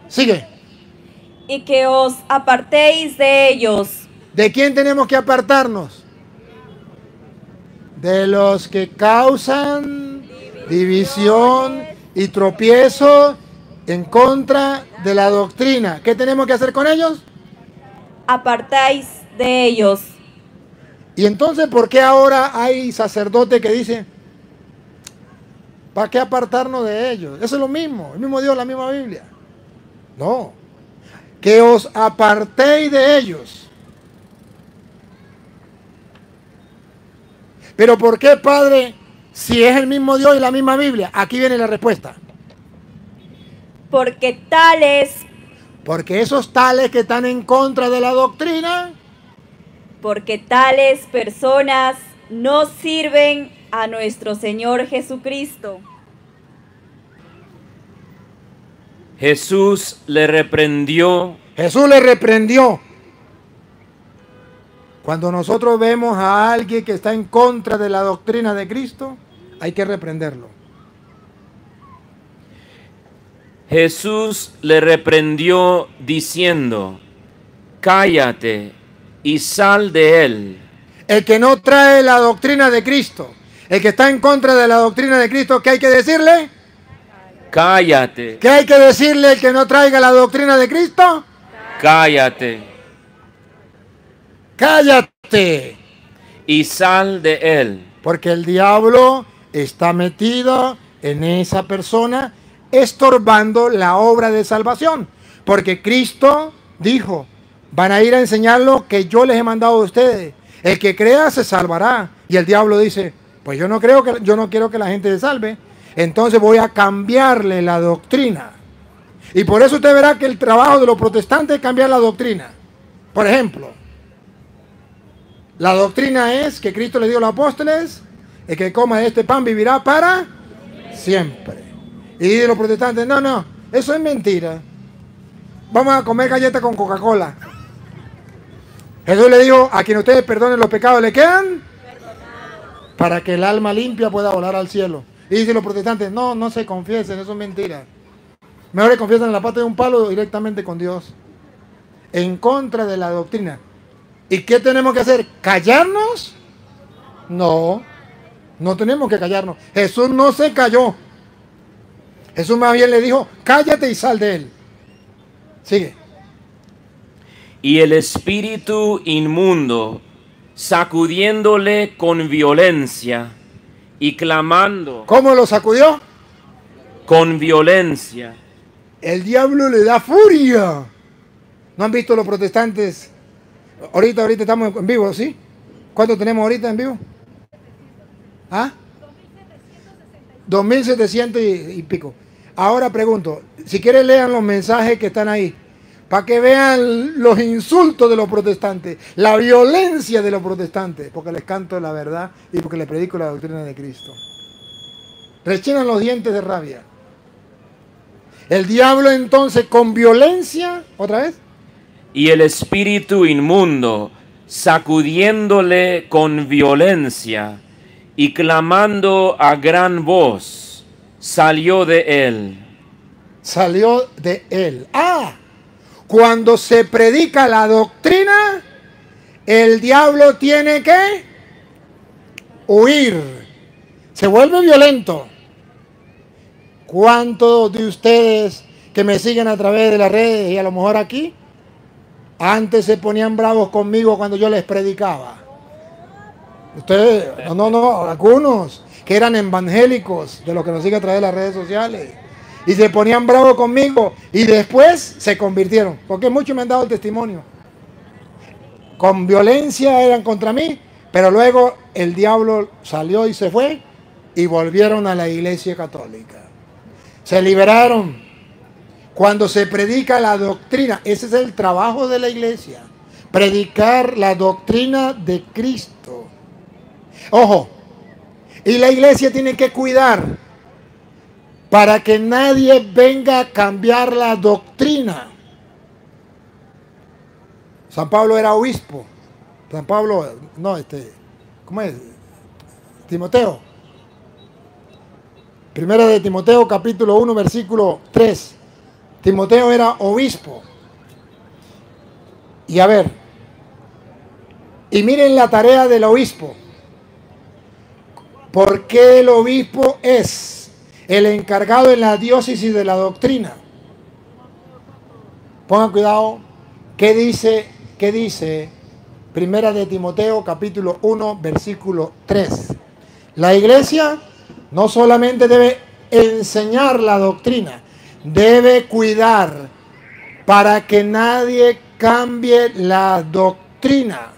Sigue. Y que os apartéis de ellos. ¿De quién tenemos que apartarnos? De los que causan división y tropiezo en contra de la doctrina. ¿Qué tenemos que hacer con ellos? Apartáis de ellos. Y entonces, ¿por qué ahora hay sacerdotes que dicen, ¿para qué apartarnos de ellos? Eso es lo mismo, el mismo Dios, la misma Biblia. No, que os apartéis de ellos. Pero ¿por qué, Padre, si es el mismo Dios y la misma Biblia? Aquí viene la respuesta. Porque tales, Porque esos tales que están en contra de la doctrina, porque tales personas no sirven a nuestro Señor Jesucristo. Jesús le reprendió. Jesús le reprendió. Cuando nosotros vemos a alguien que está en contra de la doctrina de Cristo, hay que reprenderlo. Jesús le reprendió diciendo, cállate y sal de él. El que no trae la doctrina de Cristo, el que está en contra de la doctrina de Cristo, ¿qué hay que decirle? Cállate. ¿Qué hay que decirle al que no traiga la doctrina de Cristo? Cállate Cállate. y sal de él. Porque el diablo está metido en esa persona, estorbando la obra de salvación. Porque Cristo dijo, van a ir a enseñar lo que yo les he mandado a ustedes. El que crea se salvará. Y el diablo dice, pues yo no quiero que la gente se salve. Entonces voy a cambiarle la doctrina. Y por eso usted verá que el trabajo de los protestantes es cambiar la doctrina. Por ejemplo, la doctrina es que Cristo le dio a los apóstoles, el que coma de este pan vivirá para siempre. Y dicen los protestantes, no, eso es mentira. Vamos a comer galletas con Coca-Cola. Jesús le dijo, a quien ustedes perdonen los pecados le quedan para que el alma limpia pueda volar al cielo. Y dicen los protestantes, no se confiesen, eso es mentira. Mejor le confiesan en la pata de un palo directamente con Dios. En contra de la doctrina. ¿Y qué tenemos que hacer? ¿Callarnos? No tenemos que callarnos. Jesús no se calló. Jesús más bien le dijo, cállate y sal de él. Sigue. Y el espíritu inmundo, sacudiéndole con violencia y clamando ¿Cómo lo sacudió? con violencia. El diablo le da furia. ¿No han visto los protestantes? Ahorita estamos en vivo, ¿sí? ¿Cuánto tenemos ahorita en vivo? ¿Ah? 2700 y pico. Ahora pregunto, si quieren lean los mensajes que están ahí, para que vean los insultos de los protestantes, la violencia de los protestantes, porque les canto la verdad y porque les predico la doctrina de Cristo. Rechinan los dientes de rabia. El diablo entonces con violencia, otra vez. Y el espíritu inmundo, sacudiéndole con violencia y clamando a gran voz, salió de él. Salió de él. Cuando se predica la doctrina, el diablo tiene que huir. Se vuelve violento. ¿Cuántos de ustedes que me siguen a través de las redes y a lo mejor aquí, antes se ponían bravos conmigo cuando yo les predicaba? Ustedes, no, algunos que eran evangélicos, de los que nos siguen a través de las redes sociales, y se ponían bravos conmigo y después se convirtieron, porque muchos me han dado el testimonio. Con violencia eran contra mí, pero luego el diablo salió y se fue y volvieron a la iglesia católica. Se liberaron. Cuando se predica la doctrina, ese es el trabajo de la iglesia, predicar la doctrina de Cristo. Ojo, y la iglesia tiene que cuidar para que nadie venga a cambiar la doctrina. San Pablo era obispo. San Pablo, ¿cómo es? Timoteo. Primera de Timoteo, capítulo 1, versículo 3. Timoteo era obispo. Y a ver, y miren la tarea del obispo. ¿Por qué el obispo es el encargado en la diócesis de la doctrina? Pongan cuidado. ¿Qué dice Primera de Timoteo, capítulo 1, versículo 3? La iglesia no solamente debe enseñar la doctrina, debe cuidar para que nadie cambie la doctrina.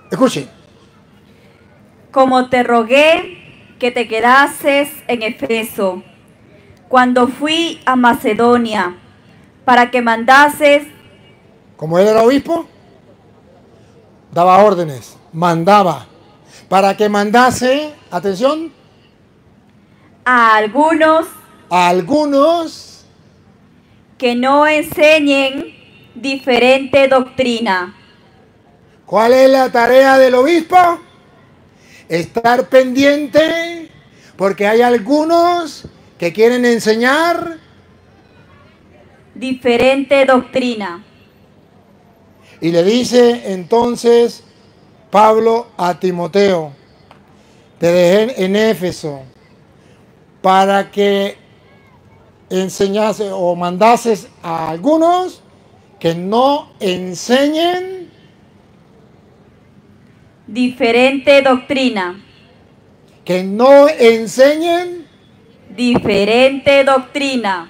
Escuchen. Como te rogué que te quedases en Efeso, cuando fui a Macedonia, para que mandases. Como él era obispo, daba órdenes, mandaba, para que mandase, atención, A algunos que no enseñen diferente doctrina. ¿Cuál es la tarea del obispo? Estar pendiente, porque hay algunos que quieren enseñar diferente doctrina. y le dice entonces Pablo a Timoteo: te dejé en Éfeso para que enseñase o mandases a algunos que no enseñen Diferente doctrina. que no enseñen. Diferente doctrina.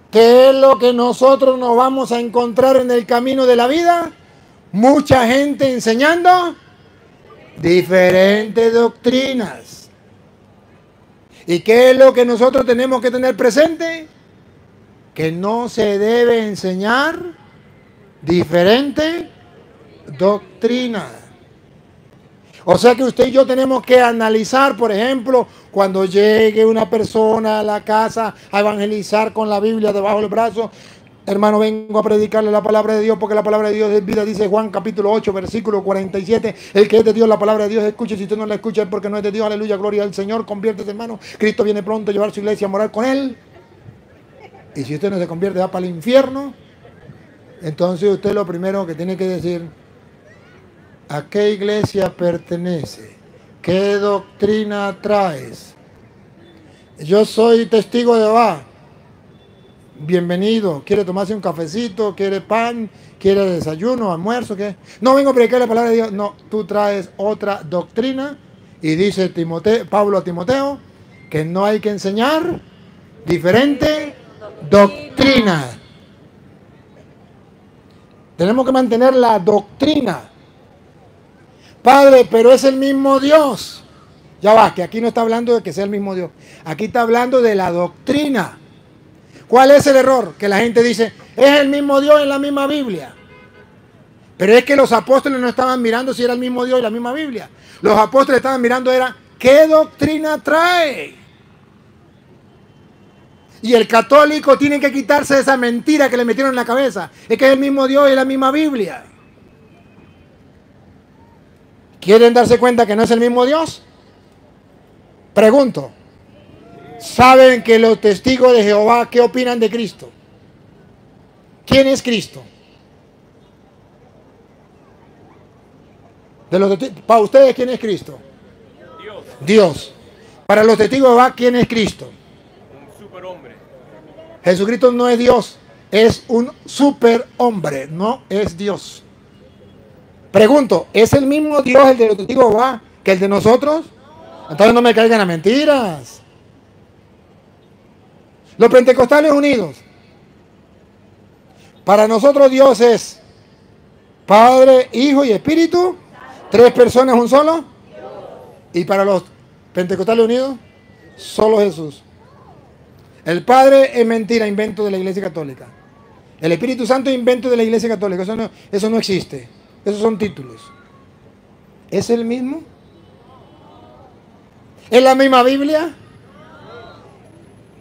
¿Qué es lo que nosotros nos vamos a encontrar en el camino de la vida? Mucha gente enseñando diferentes doctrinas. ¿Y qué es lo que nosotros tenemos que tener presente? Que no se debe enseñar diferente doctrina. O sea que usted y yo tenemos que analizar, por ejemplo, cuando llegue una persona a la casa a evangelizar con la Biblia debajo del brazo: hermano, vengo a predicarle la palabra de Dios, porque la palabra de Dios es vida, dice Juan capítulo 8, versículo 47. El que es de Dios, la palabra de Dios escuche. Si usted no la escucha es porque no es de Dios. Aleluya, gloria al Señor. Conviértese, hermano. Cristo viene pronto a llevar su iglesia a morar con él. Y si usted no se convierte, va para el infierno. Entonces usted lo primero que tiene que decir: ¿a qué iglesia pertenece? ¿Qué doctrina traes? Yo soy testigo de Jehová. Bienvenido. ¿Quiere tomarse un cafecito? ¿Quiere pan? ¿Quiere desayuno? ¿Almuerzo? ¿Qué? No vengo a predicar la palabra de Dios. No, tú traes otra doctrina. Y dice Pablo a Timoteo que no hay que enseñar diferente doctrina. Tenemos que mantener la doctrina. Padre, pero es el mismo Dios. Ya va, que aquí no está hablando de que sea el mismo Dios. Aquí está hablando de la doctrina. ¿Cuál es el error? Que la gente dice: es el mismo Dios en la misma Biblia. Pero es que los apóstoles no estaban mirando si era el mismo Dios y la misma Biblia. Los apóstoles estaban mirando era ¿qué doctrina trae? Y el católico tiene que quitarse esa mentira que le metieron en la cabeza. Es que es el mismo Dios y la misma Biblia. ¿Quieren darse cuenta que no es el mismo Dios? Pregunto. ¿Saben que los testigos de Jehová qué opinan de Cristo? ¿Quién es Cristo? Para ustedes, ¿quién es Cristo? Dios, Dios. Para los testigos de Jehová, ¿quién es Cristo? un superhombre. Jesucristo no es Dios, es un superhombre, no es Dios. Pregunto, ¿es el mismo Dios el de los testigos de Jehová que el de nosotros? Entonces no me caigan a mentiras. Los pentecostales unidos. Para nosotros Dios es Padre, Hijo y Espíritu. Tres personas, un solo. Y para los pentecostales unidos, solo Jesús. El Padre es mentira, invento de la Iglesia Católica. El Espíritu Santo es invento de la Iglesia Católica. Eso no existe. Esos son títulos. ¿Es el mismo? ¿Es la misma Biblia?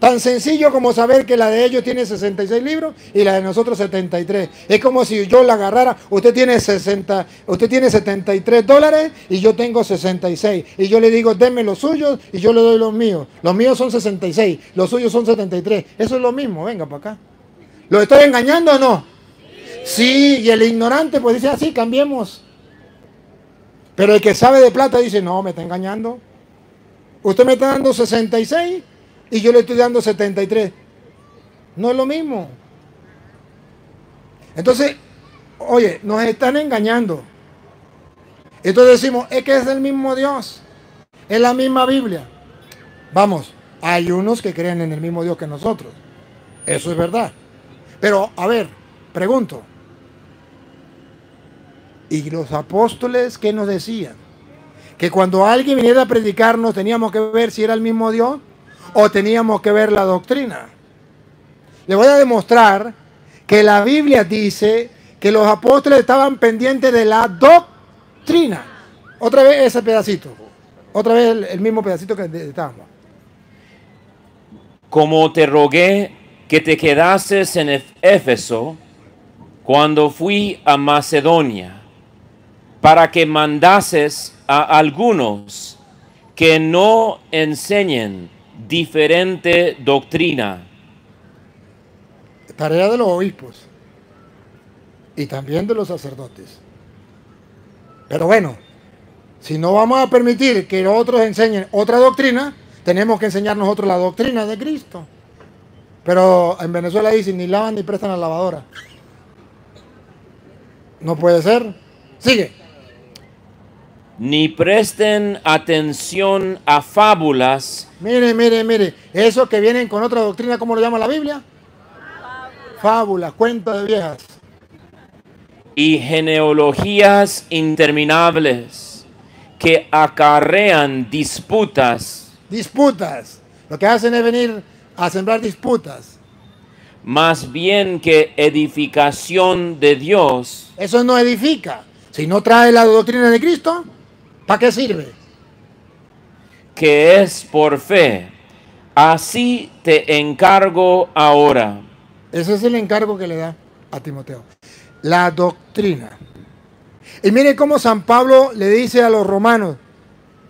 Tan sencillo como saber que la de ellos tiene 66 libros y la de nosotros 73. Es como si yo la agarrara, usted tiene $73 y yo tengo 66. Y yo le digo, denme los suyos y yo le doy los míos. Los míos son 66, los suyos son 73. Eso es lo mismo, venga para acá. ¿Lo estoy engañando o no? Sí, y el ignorante pues dice así, cambiemos. Pero el que sabe de plata dice, no, me está engañando. Usted me está dando 66 y yo le estoy dando 73. No es lo mismo. Entonces, oye, nos están engañando. Entonces decimos, es que es el mismo Dios. Es la misma Biblia. Vamos, hay unos que creen en el mismo Dios que nosotros. Eso es verdad. Pero, a ver, pregunto. ¿Y los apóstoles qué nos decían? Que cuando alguien viniera a predicarnos teníamos que ver si era el mismo Dios o teníamos que ver la doctrina. Le voy a demostrar que la Biblia dice que los apóstoles estaban pendientes de la doctrina. Otra vez ese pedacito. Otra vez el mismo pedacito que estábamos. Como te rogué que te quedases en Éfeso cuando fui a Macedonia, para que mandases a algunos que no enseñen diferente doctrina. Tarea de los obispos y también de los sacerdotes. Pero bueno, si no vamos a permitir que otros enseñen otra doctrina, tenemos que enseñar nosotros la doctrina de Cristo. Pero en Venezuela dicen, ni lavan ni prestan la lavadora. No puede ser. Sigue. Ni presten atención a fábulas. Mire. Eso que vienen con otra doctrina, ¿cómo lo llama la Biblia? Fábulas, cuentos de viejas. Y genealogías interminables que acarrean disputas. Disputas. Lo que hacen es venir a sembrar disputas. Más bien que edificación de Dios. Eso no edifica. Si no trae la doctrina de Cristo, ¿para qué sirve? Que es por fe. Así te encargo ahora. Ese es el encargo que le da a Timoteo. La doctrina. Y mire cómo San Pablo le dice a los romanos,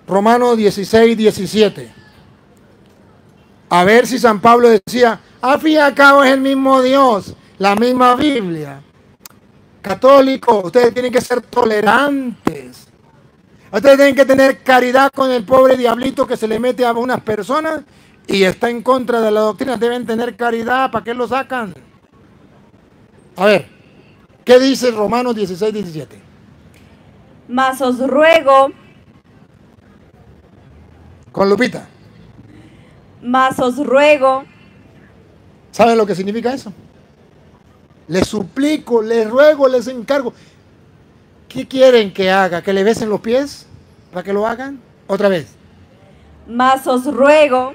Romanos 16, 17. A ver si San Pablo decía, al fin y al cabo es el mismo Dios, la misma Biblia. Católicos, ustedes tienen que ser tolerantes. Ustedes tienen que tener caridad con el pobre diablito que se le mete a unas personas y está en contra de la doctrina. Deben tener caridad. ¿Para qué lo sacan? A ver, ¿qué dice Romanos 16, 17? Mas os ruego, Con Lupita. mas os ruego, ¿Saben lo que significa eso? Les suplico, les ruego, les encargo. ¿Qué quieren que haga? ¿Que le besen los pies? ¿Para que lo hagan? Otra vez. mas os ruego,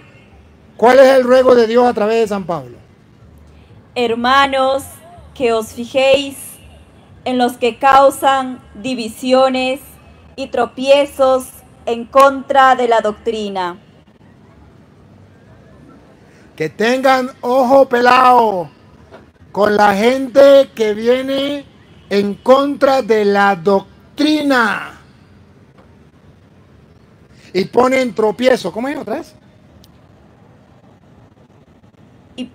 ¿Cuál es el ruego de Dios a través de San Pablo? hermanos, que os fijéis en los que causan divisiones y tropiezos en contra de la doctrina. Que tengan ojo pelado con la gente que viene en contra de la doctrina y ponen tropiezo. ¿Cómo es otra vez? Y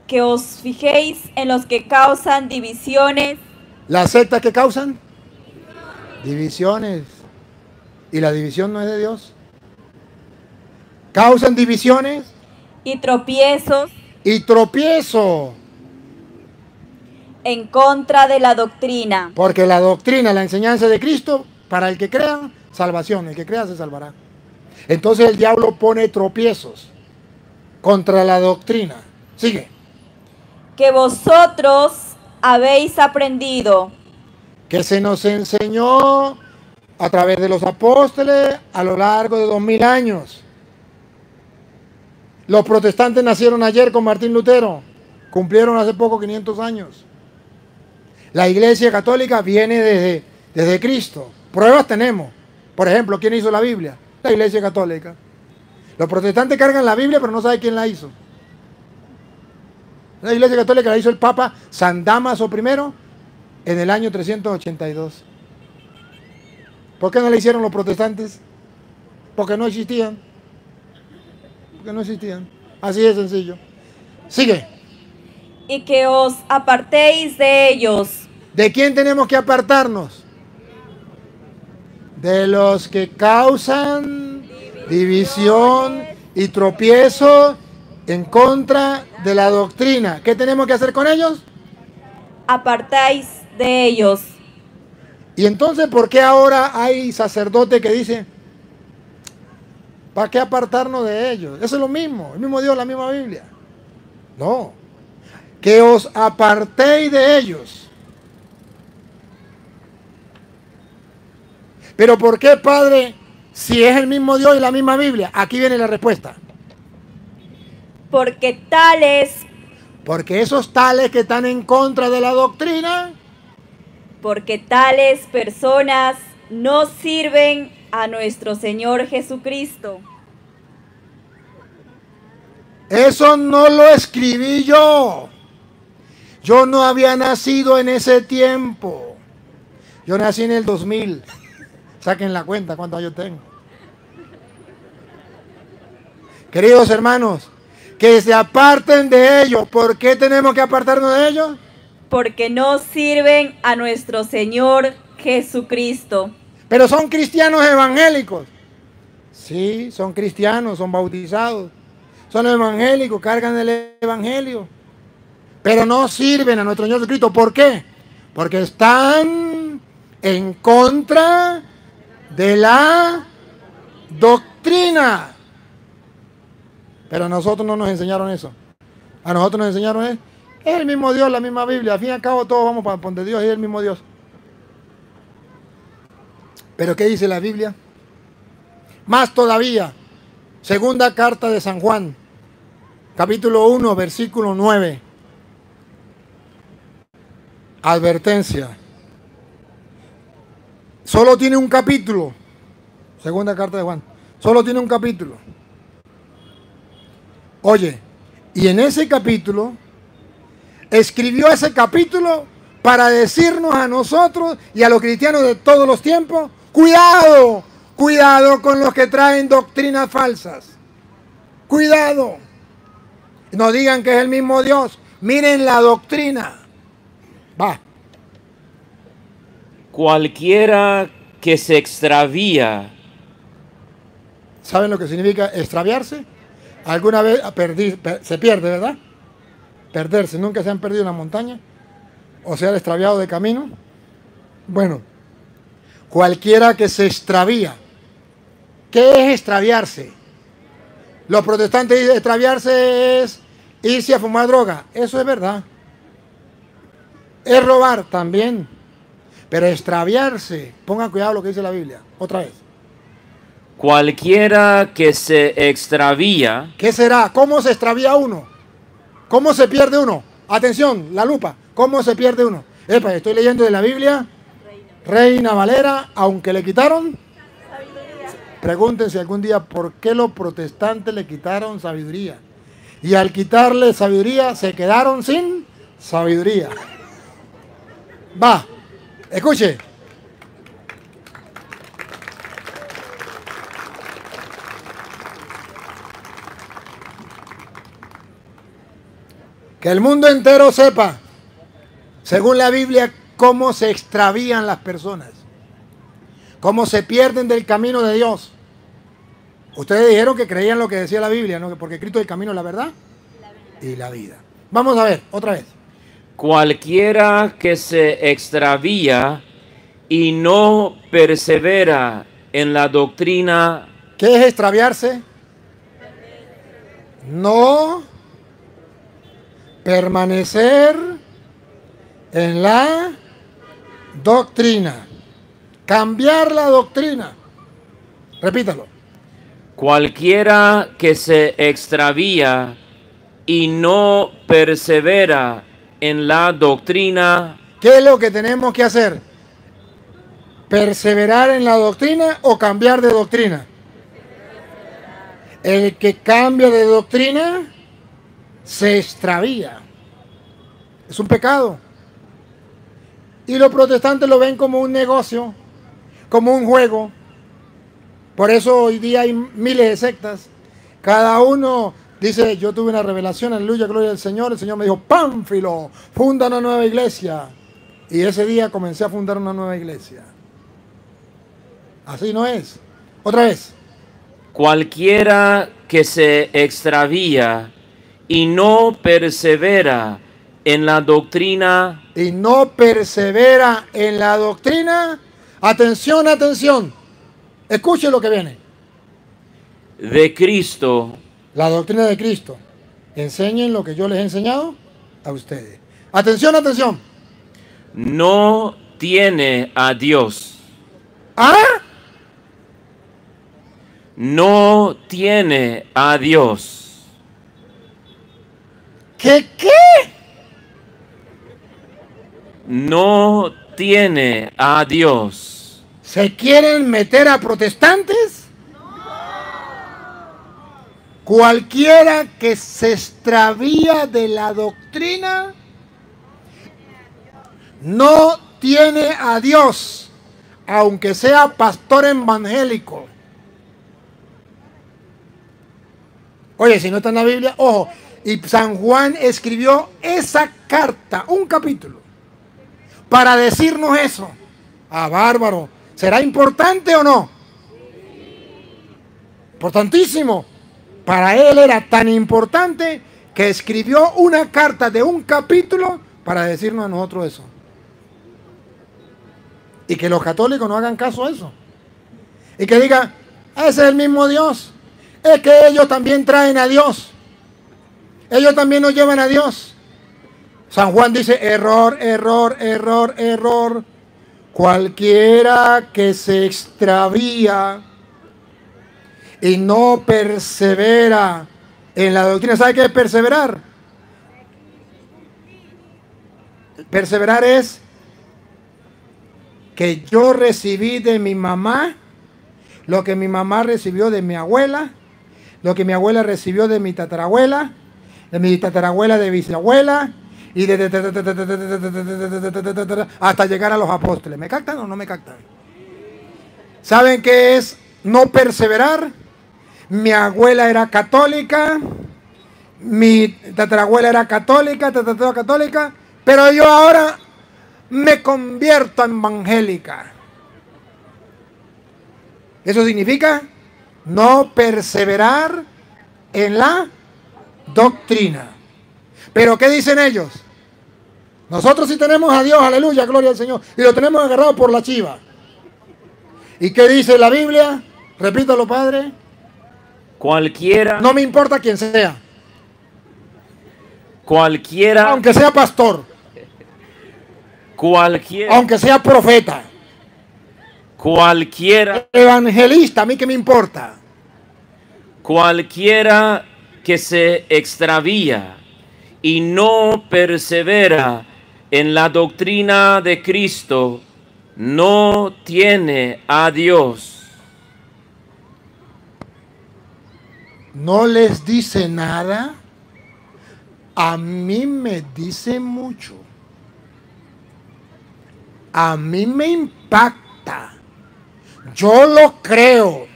que os fijéis en los que causan divisiones. ¿Las sectas que causan? Divisiones. ¿Y la división no es de Dios? Causan divisiones Y tropiezos y tropiezo. en contra de la doctrina. Porque la doctrina, la enseñanza de Cristo, para el que crea, salvación. El que crea se salvará. Entonces el diablo pone tropiezos contra la doctrina. Sigue. Que vosotros habéis aprendido, Que se nos enseñó a través de los apóstoles a lo largo de 2000 años. Los protestantes nacieron ayer con Martín Lutero. Cumplieron hace poco 500 años. La Iglesia Católica viene desde Cristo. Pruebas tenemos. Por ejemplo, ¿quién hizo la Biblia? La Iglesia Católica. Los protestantes cargan la Biblia, pero no saben quién la hizo. La Iglesia Católica la hizo el Papa San Dámaso I en el año 382. ¿Por qué no la hicieron los protestantes? Porque no existían. Porque no existían. Así de sencillo. Sigue. Y que os apartéis de ellos. ¿De quién tenemos que apartarnos? De los que causan división y tropiezo en contra de la doctrina. ¿Qué tenemos que hacer con ellos? Apartáis de ellos. Y entonces, ¿por qué ahora hay sacerdotes que dicen, ¿para qué apartarnos de ellos? Eso es lo mismo, el mismo Dios, la misma Biblia. No, que os apartéis de ellos. Pero ¿por qué, Padre, si es el mismo Dios y la misma Biblia? Aquí viene la respuesta. Porque tales, Porque esos tales que están en contra de la doctrina, porque tales personas no sirven a nuestro Señor Jesucristo. eso no lo escribí yo. Yo no había nacido en ese tiempo. Yo nací en el 2000. Saquen la cuenta cuántos años tengo. Queridos hermanos, que se aparten de ellos. ¿Por qué tenemos que apartarnos de ellos? Porque no sirven a nuestro Señor Jesucristo. Pero son cristianos evangélicos. Sí, son cristianos, son bautizados. Son evangélicos, cargan el evangelio. Pero no sirven a nuestro Señor Jesucristo. ¿Por qué? Porque están en contra de la doctrina. Pero a nosotros no nos enseñaron eso. A nosotros nos enseñaron es el mismo Dios, la misma Biblia. Al fin y al cabo todos vamos para donde Dios es el mismo Dios. Pero ¿qué dice la Biblia? Más todavía, segunda carta de San Juan, capítulo 1, versículo 9. Advertencia. Solo tiene un capítulo. Segunda carta de Juan. Solo tiene un capítulo. Oye, y en ese capítulo, escribió ese capítulo para decirnos a nosotros y a los cristianos de todos los tiempos, cuidado, cuidado con los que traen doctrinas falsas. Cuidado. No digan que es el mismo Dios. Miren la doctrina. Va. Cualquiera que se extravía. ¿Saben lo que significa extraviarse? Alguna vez se pierde, ¿verdad? Perderse. ¿Nunca se han perdido en la montaña? ¿O se han extraviado de camino? Bueno, cualquiera que se extravía. ¿Qué es extraviarse? Los protestantes dicen extraviarse es irse a fumar droga. Eso es verdad. Es robar también. Pero extraviarse, pongan cuidado lo que dice la Biblia. Otra vez. Cualquiera que se extravía. ¿Qué será? ¿Cómo se extravía uno? ¿Cómo se pierde uno? Atención, la lupa. ¿Cómo se pierde uno? Epa, estoy leyendo de la Biblia. Reina Valera, aunque le quitaron. Pregúntense algún día por qué los protestantes le quitaron sabiduría. Y al quitarle sabiduría, se quedaron sin sabiduría. Va, escuche. Que el mundo entero sepa, según la Biblia, cómo se extravían las personas. Cómo se pierden del camino de Dios. Ustedes dijeron que creían lo que decía la Biblia, ¿no? Porque Cristo es el camino, la verdad y la vida. Vamos a ver, otra vez. Cualquiera que se extravía y no persevera en la doctrina. ¿Qué es extraviarse? No permanecer en la doctrina. Cambiar la doctrina. Repítalo. Cualquiera que se extravía y no persevera en la doctrina. ¿Qué es lo que tenemos que hacer? ¿Perseverar en la doctrina o cambiar de doctrina? El que cambia de doctrina se extravía. Es un pecado. Y los protestantes lo ven como un negocio, como un juego. Por eso hoy día hay miles de sectas. Cada uno dice, yo tuve una revelación, aleluya, gloria al Señor. El Señor me dijo, Pánfilo, funda una nueva iglesia. Y ese día comencé a fundar una nueva iglesia. Así no es. Otra vez. Cualquiera que se extravía y no persevera en la doctrina Y no persevera en la doctrina. Atención, atención. Escuche lo que viene. de Cristo, La doctrina de Cristo. Enseñen lo que yo les he enseñado a ustedes. Atención, atención. no tiene a Dios. ¿Ah? No tiene a Dios. ¿Qué? No tiene a Dios. ¿Se quieren meter a protestantes? Cualquiera que se extravía de la doctrina no tiene a Dios, aunque sea pastor evangélico. Oye, si no está en la Biblia, ojo, y San Juan escribió esa carta, un capítulo, para decirnos eso. Ah, bárbaro. ¿Será importante o no? Importantísimo. Para él era tan importante que escribió una carta de un capítulo para decirnos a nosotros eso. Y que los católicos no hagan caso a eso. Y que digan, ese es el mismo Dios. Es que ellos también traen a Dios. Ellos también nos llevan a Dios. San Juan dice, error, error, error, error. Cualquiera que se extravía y no persevera en la doctrina. ¿Sabe qué es perseverar? Perseverar es que yo recibí de mi mamá lo que mi mamá recibió de mi abuela, lo que mi abuela recibió de mi tatarabuela, de mi tatarabuela, de bisabuela, y hasta llegar a los apóstoles. ¿Me captan o no me captan? ¿Saben qué es no perseverar? Mi abuela era católica, mi tatarabuela era católica, tatarabuela católica, pero yo ahora me convierto en evangélica. Eso significa no perseverar en la doctrina. Pero ¿qué dicen ellos? Nosotros sí tenemos a Dios, aleluya, gloria al Señor, y lo tenemos agarrado por la chiva. ¿Y qué dice la Biblia? Repítalo, Padre. Cualquiera, No me importa quién sea, cualquiera, aunque sea pastor, cualquiera, aunque sea profeta, cualquiera, evangelista, a mí qué me importa. cualquiera que se extravía y no persevera en la doctrina de Cristo, no tiene a Dios. ¿No les dice nada? A mí me dice mucho. A mí me impacta. Yo lo creo.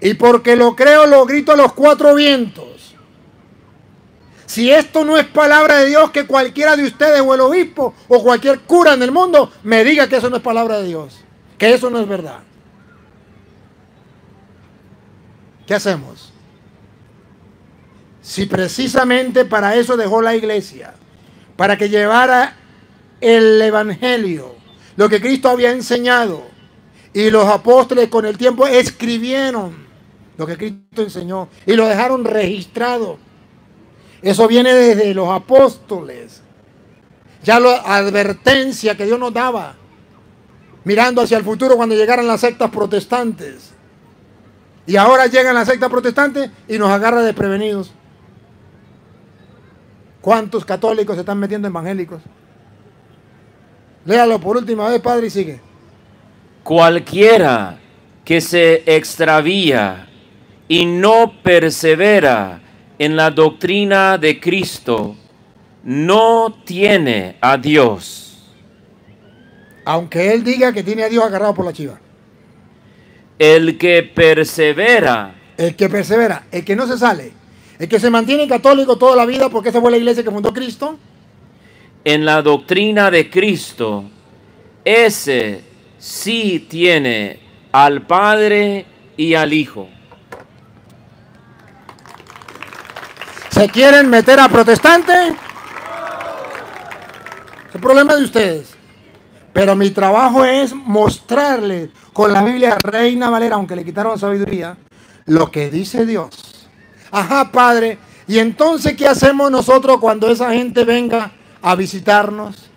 Y porque lo creo, lo grito a los cuatro vientos. Si esto no es palabra de Dios, que cualquiera de ustedes o el obispo o cualquier cura en el mundo me diga que eso no es palabra de Dios, que eso no es verdad. ¿Qué hacemos? Si precisamente para eso dejó la iglesia, para que llevara el evangelio, lo que Cristo había enseñado, y los apóstoles con el tiempo escribieron lo que Cristo enseñó y lo dejaron registrado. Eso viene desde los apóstoles. Ya la advertencia que Dios nos daba, mirando hacia el futuro cuando llegaran las sectas protestantes. Y ahora llegan las sectas protestantes y nos agarra desprevenidos. ¿Cuántos católicos se están metiendo evangélicos? Léalo por última vez, Padre, y sigue. Cualquiera que se extravía y no persevera en la doctrina de Cristo, no tiene a Dios. Aunque él diga que tiene a Dios agarrado por la chiva. El que persevera El que persevera, el que no se sale, el que se mantiene católico toda la vida porque esa fue la iglesia que fundó Cristo. en la doctrina de Cristo, ese sí tiene al Padre y al Hijo. ¿Se quieren meter a protestante? El problema es de ustedes. Pero mi trabajo es mostrarles con la Biblia Reina Valera, aunque le quitaron sabiduría, lo que dice Dios. Ajá, Padre. ¿Y entonces qué hacemos nosotros cuando esa gente venga a visitarnos?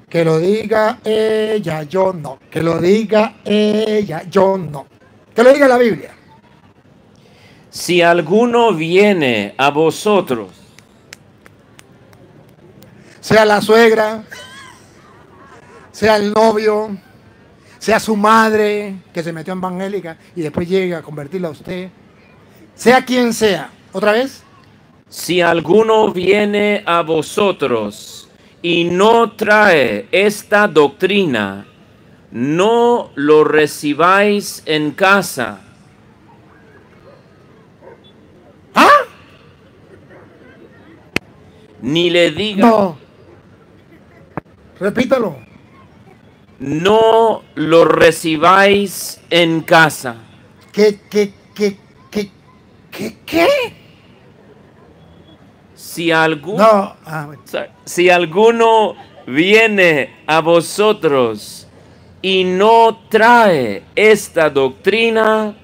Que lo diga ella, yo no. Que lo diga ella, yo no. Que lo diga la Biblia. Si alguno viene a vosotros, Sea la suegra, sea el novio, sea su madre que se metió en evangélica y después llega a convertirla a usted, sea quien sea. ¿Otra vez? si alguno viene a vosotros y no trae esta doctrina, no lo recibáis en casa. ¿Ah? Ni le diga, No. Repítalo. no lo recibáis en casa. ¿Qué? Si alguno, No. Bueno. si alguno viene a vosotros y no trae esta doctrina,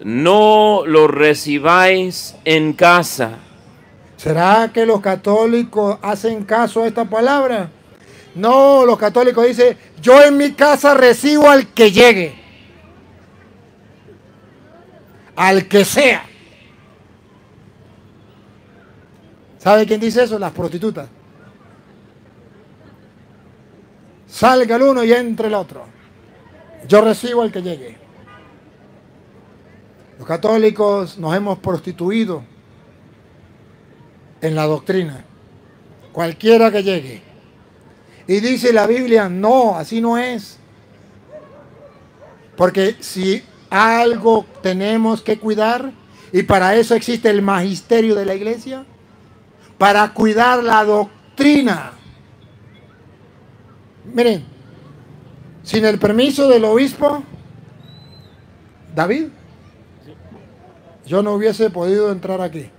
no lo recibáis en casa. ¿Será que los católicos hacen caso a esta palabra? No, los católicos dicen, yo en mi casa recibo al que llegue. Al que sea. ¿Sabe quién dice eso? Las prostitutas. Salga el uno y entre el otro. Yo recibo al que llegue. Los católicos nos hemos prostituido en la doctrina. Cualquiera que llegue. Y dice la Biblia, no, así no es. Porque si algo tenemos que cuidar, y para eso existe el magisterio de la iglesia, para cuidar la doctrina. Miren, sin el permiso del obispo David, yo no hubiese podido entrar aquí.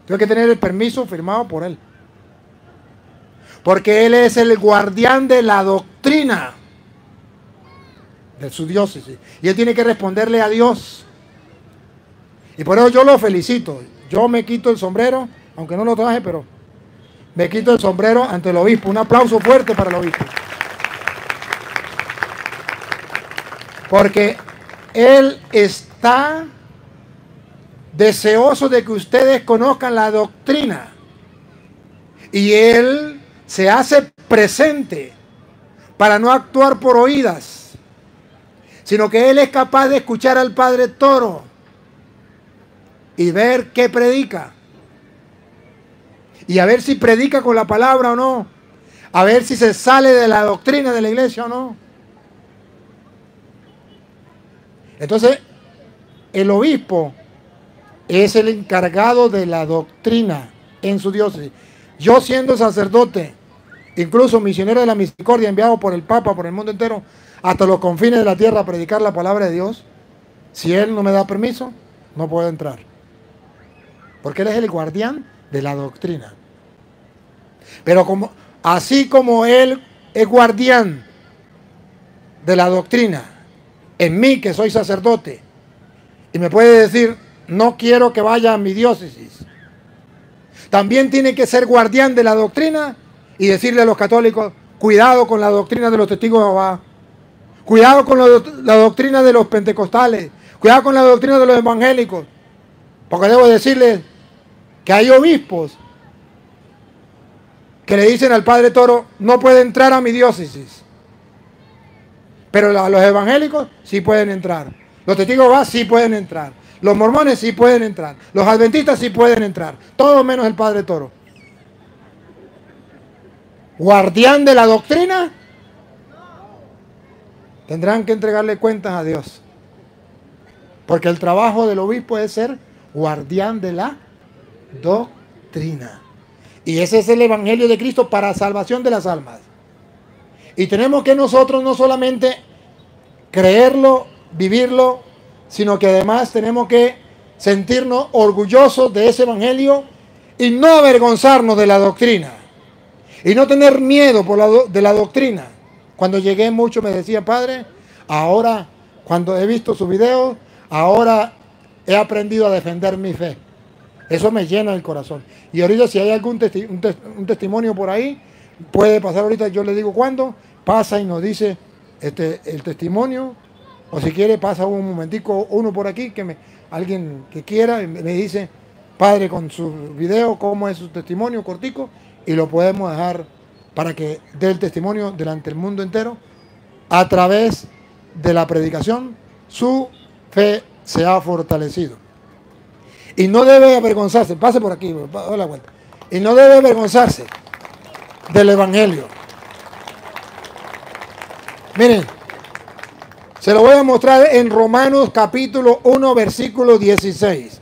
Tengo que tener el permiso firmado por él. Porque él es el guardián de la doctrina de su diócesis. Y él tiene que responderle a Dios. Y por eso yo lo felicito. Yo me quito el sombrero, aunque no lo traje, pero me quito el sombrero ante el obispo. Un aplauso fuerte para el obispo. Porque él está deseoso de que ustedes conozcan la doctrina. Y él se hace presente para no actuar por oídas, sino que él es capaz de escuchar al Padre Toro y ver qué predica. Y a ver si predica con la palabra o no. A ver si se sale de la doctrina de la iglesia o no. Entonces, el obispo es el encargado de la doctrina en su diócesis. Yo siendo sacerdote, incluso misionero de la misericordia, enviado por el Papa, por el mundo entero, hasta los confines de la tierra a predicar la palabra de Dios, si él no me da permiso, no puedo entrar. Porque él es el guardián de la doctrina. Pero así como él es guardián de la doctrina, en mí que soy sacerdote, y me puede decir, no quiero que vaya a mi diócesis, también tiene que ser guardián de la doctrina y decirle a los católicos, cuidado con la doctrina de los testigos de Jehová, cuidado con la doctrina de los pentecostales, cuidado con la doctrina de los evangélicos, porque debo decirles que hay obispos que le dicen al Padre Toro, no puede entrar a mi diócesis, pero los evangélicos sí pueden entrar, los testigos de Jehová sí pueden entrar, Los mormones sí pueden entrar. Los adventistas sí pueden entrar. Todo menos el Padre Toro. Guardián de la doctrina. Tendrán que entregarle cuentas a Dios. Porque el trabajo del obispo es ser guardián de la doctrina. Y ese es el evangelio de Cristo para salvación de las almas. Y tenemos que nosotros no solamente creerlo, vivirlo, sino que además tenemos que sentirnos orgullosos de ese evangelio y no avergonzarnos de la doctrina. Y no tener miedo de la doctrina. Cuando llegué muchos me decían, padre, ahora cuando he visto sus videos, ahora he aprendido a defender mi fe. Eso me llena el corazón. Y ahorita si hay algún un testimonio por ahí, puede pasar ahorita, yo le digo cuándo, pasa y nos dice el testimonio, o si quiere pasa un momentico uno por aquí, alguien que quiera, me dice, padre, con su video, cómo es su testimonio cortico, y lo podemos dejar para que dé el testimonio delante del mundo entero. A través de la predicación, su fe se ha fortalecido. Y no debe avergonzarse, pase por aquí, doy la vuelta. Y no debe avergonzarse del evangelio. Miren, se lo voy a mostrar en Romanos capítulo 1, versículo 16.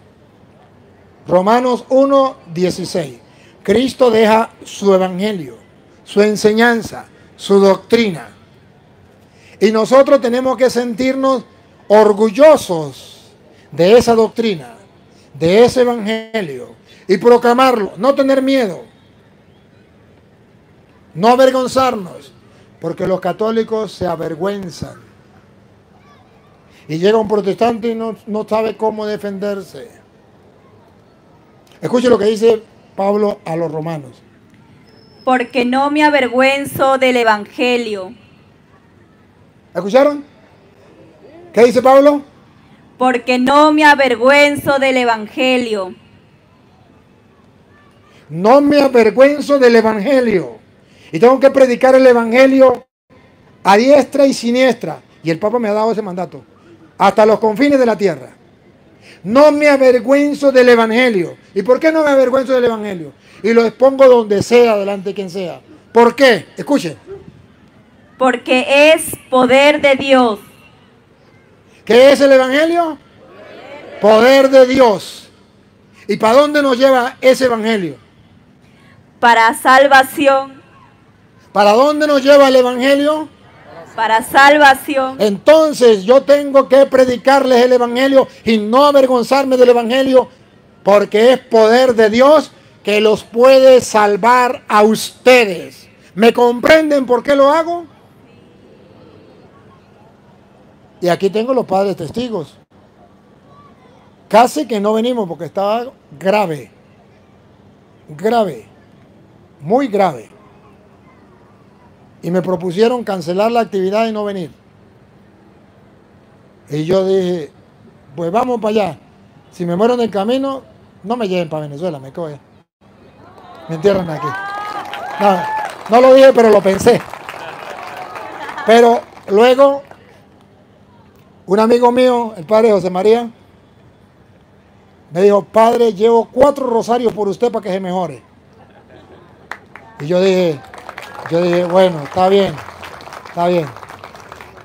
Romanos 1, 16. Cristo deja su evangelio, su enseñanza, su doctrina. Y nosotros tenemos que sentirnos orgullosos de esa doctrina, de ese evangelio, y proclamarlo, no tener miedo, no avergonzarnos, porque los católicos se avergüenzan. Y llega un protestante y no sabe cómo defenderse. Escuche lo que dice Pablo a los romanos. Porque no me avergüenzo del evangelio. ¿Escucharon? ¿Qué dice Pablo? Porque no me avergüenzo del evangelio. No me avergüenzo del evangelio. Y tengo que predicar el evangelio a diestra y siniestra. Y el Papa me ha dado ese mandato. Hasta los confines de la tierra. No me avergüenzo del evangelio. ¿Y por qué no me avergüenzo del evangelio? Y lo expongo donde sea, delante de quien sea. ¿Por qué? Escuchen. Porque es poder de Dios. ¿Qué es el evangelio? Poder de Dios. ¿Y para dónde nos lleva ese evangelio? Para salvación. ¿Para dónde nos lleva el evangelio? Para salvación. Entonces yo tengo que predicarles el evangelio y no avergonzarme del evangelio, porque es poder de Dios que los puede salvar a ustedes. ¿Me comprenden por qué lo hago? Y aquí tengo los padres testigos. Casi que no venimos porque estaba grave. Grave. Muy grave. Y me propusieron cancelar la actividad y no venir. Y yo dije, pues vamos para allá. Si me muero en el camino, no me lleven para Venezuela, me coge. Me entierran aquí. No lo dije, pero lo pensé. Pero luego, un amigo mío, el padre José María, me dijo, padre, llevo 4 rosarios por usted para que se mejore. Y yo dije, bueno, está bien.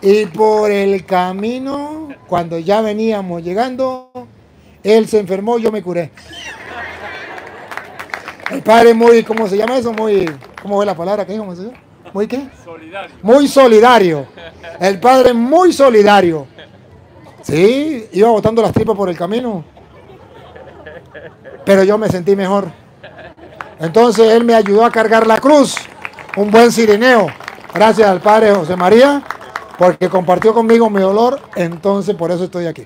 Y por el camino, cuando ya veníamos llegando, él se enfermó, yo me curé. El padre muy, ¿cómo se llama eso? ¿Cómo es la palabra que dijo? ¿Muy qué? Solidario. Muy solidario. El padre muy solidario. Sí, iba botando las tripas por el camino. Pero yo me sentí mejor. Entonces él me ayudó a cargar la cruz. Un buen cirineo. Gracias al padre José María, porque compartió conmigo mi dolor. Entonces por eso estoy aquí.